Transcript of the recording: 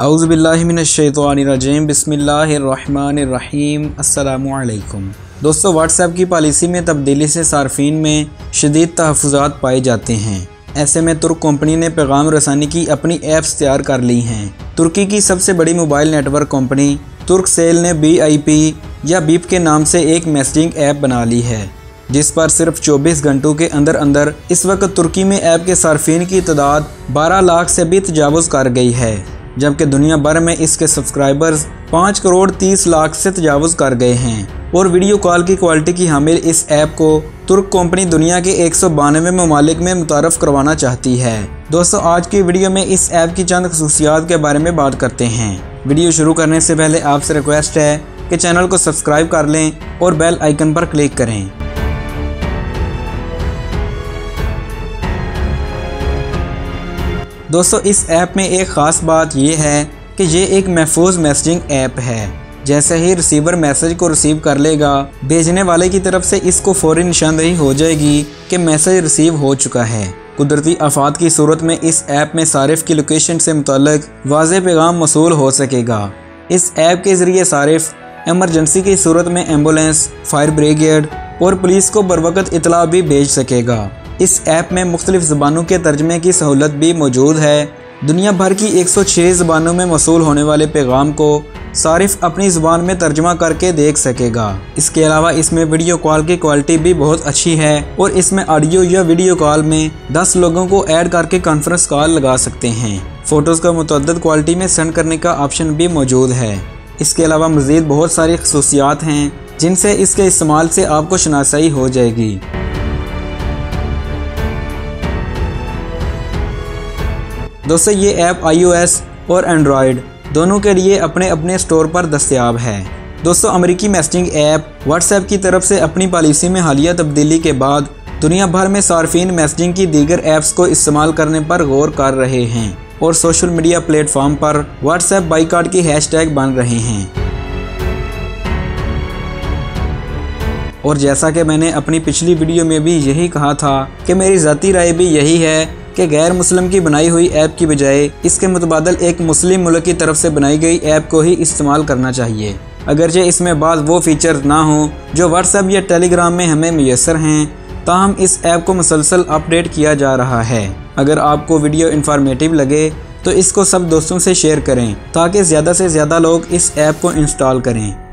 औज़ुबिल्लाहि मिनश्शैतानिर्रजीम बिस्मिल्लाहिर्रहमानिर्रहीम अस्सलामुअलैकुम। दोस्तों, व्हाट्सएप की पॉलिसी में तब्दीली से सार्फिन में शदीद तहफ़्फ़ुज़ात पाए जाते हैं। ऐसे में तुर्क कंपनी ने पैगाम रसानी की अपनी ऐप्स तैयार कर ली हैं। तुर्की की सबसे बड़ी मोबाइल नेटवर्क कंपनी तुर्कसेल ने BIP या बीप के नाम से एक मैसेजिंग ऐप बना ली है, जिस पर सिर्फ 24 घंटों के अंदर अंदर इस वक्त तुर्की में ऐप के सार्फिन की तादाद 12 लाख से भी तजावुज़ कर गई है, जबकि दुनिया भर में इसके सब्सक्राइबर्स 5 करोड़ 30 लाख से तजावुज़ कर गए हैं। और वीडियो कॉल की क्वालिटी की हामिल इस ऐप को तुर्क कंपनी दुनिया के 192 ममालिक में मुतारफ़ करवाना चाहती है। दोस्तों, आज की वीडियो में इस ऐप की चंद खसूसियात के बारे में बात करते हैं। वीडियो शुरू करने से पहले आपसे रिक्वेस्ट है कि चैनल को सब्सक्राइब कर लें और बेल आइकन पर क्लिक करें। दोस्तों, इस ऐप में एक ख़ास बात यह है कि ये एक महफूज मैसेजिंग ऐप है। जैसे ही रिसीवर मैसेज को रिसीव कर लेगा, भेजने वाले की तरफ से इसको फौरी निशानदेही हो जाएगी कि मैसेज रिसीव हो चुका है। कुदरती आफात की सूरत में इस ऐप में सारिफ की लोकेशन से मुताल्लिक वाज़ेह पैगाम मौसूल हो सकेगा। इस ऐप के ज़रिए सारिफ एमरजेंसी की सूरत में एम्बुलेंस, फायर ब्रिगेड और पुलिस को बरवक़्त इतला भी भेज सकेगा। इस ऐप में मुख्तलिफ ज़बानों के तर्जमे की सहूलत भी मौजूद है। दुनिया भर की 106 ज़बानों में मौसूल होने वाले पैगाम को सारिफ अपनी ज़ुबान में तर्जमा करके देख सकेगा। इसके अलावा इसमें वीडियो कॉल की क्वालिटी भी बहुत अच्छी है और इसमें ऑडियो या वीडियो कॉल में 10 लोगों को ऐड करके कॉन्फ्रेंस कॉल लगा सकते हैं। फ़ोटोज़ का मुतअद्दिद क्वालिटी में सेंड करने का ऑप्शन भी मौजूद है। इसके अलावा मज़ीद बहुत सारी खसूसियात हैं जिनसे इसके इस्तेमाल से आपको शनासाई हो जाएगी। दोस्तों, ये ऐप iOS और एंड्रॉयड दोनों के लिए अपने अपने स्टोर पर दस्तयाब है। दोस्तों, अमेरिकी मैसेजिंग ऐप व्हाट्सएप की तरफ से अपनी पॉलिसी में हालिया तब्दीली के बाद दुनिया भर में सार्फिन मैसेजिंग की दीगर ऐप्स को इस्तेमाल करने पर गौर कर रहे हैं और सोशल मीडिया प्लेटफॉर्म पर व्हाट्सएप बाइकॉट की हैशटैग बन रहे हैं। और जैसा कि मैंने अपनी पिछली वीडियो में भी यही कहा था कि मेरी ज़ाती राय भी यही है कि गैर मुस्लिम की बनाई हुई ऐप की बजाय इसके मुतबादल एक मुस्लिम मुल्क की तरफ से बनाई गई ऐप को ही इस्तेमाल करना चाहिए। अगरचे इसमें बाद वो फीचर ना हो जो व्हाट्सएप या टेलीग्राम में हमें मुयस्सर हैं, ताहम इस ऐप को मुसलसल अपडेट किया जा रहा है। अगर आपको वीडियो इंफॉर्मेटिव लगे तो इसको सब दोस्तों से शेयर करें ताकि ज़्यादा से ज़्यादा लोग इस ऐप को इंस्टॉल करें।